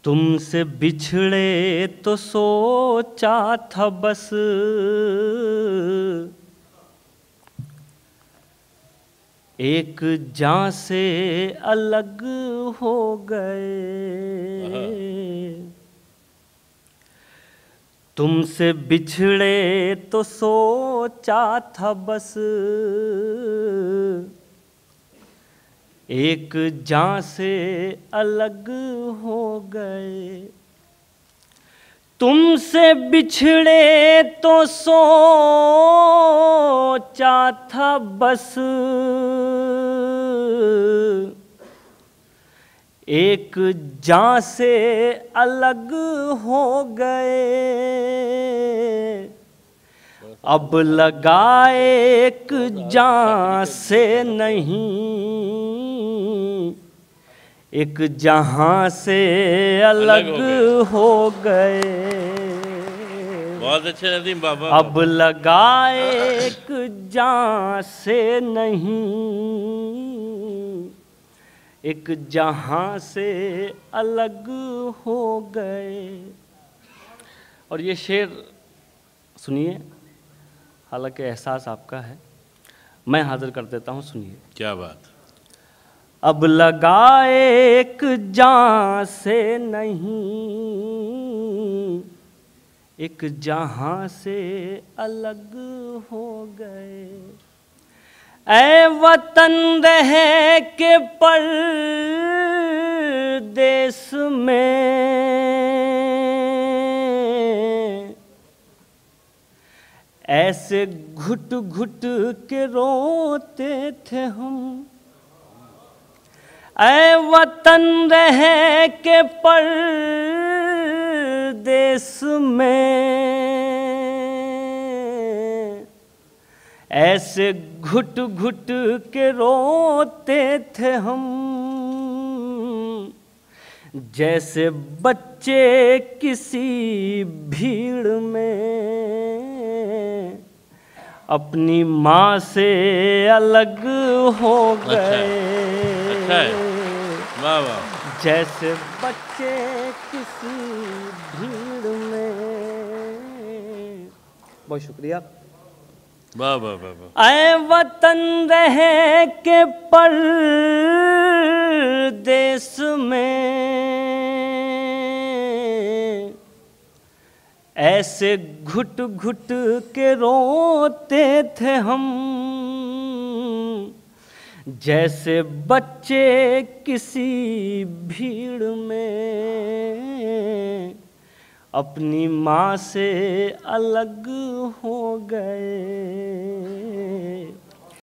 तुमसे बिछड़े तो सोचा था बस, एक जान से अलग हो गए। तुमसे बिछड़े तो सोचा था बस, एक जान से अलग हो गए। तुमसे बिछड़े तो सोचा था बस, एक जान से अलग हो गए। अब लगाए एक जान से नहीं, एक जहां से अलग हो गए। बहुत अच्छे नदीम बाबा। अब लगाए एक जान से नहीं, एक जहां से अलग हो गए। और ये शेर सुनिए, हालांकि एहसास आपका है, मैं हाजिर कर देता हूँ, सुनिए। क्या बात। अब लगाए एक जान से नहीं, एक जहां से अलग हो गए। ऐ वतन रह के परदेस में, ऐसे घुट घुट के रोते थे हम। ऐ वतन रह के परदेस में, ऐसे घुट घुट के रोते थे हम, जैसे बच्चे किसी भीड़ में अपनी माँ से अलग हो गए। अच्छा है। वाह वाह। जैसे बच्चे किसी भीड़ में। बहुत शुक्रिया। वाह वाह वाह वाह। ऐ वतन रह के परदेस में, ऐसे घुट घुट के रोते थे हम, जैसे बच्चे किसी भीड़ में अपनी माँ से अलग हो गए।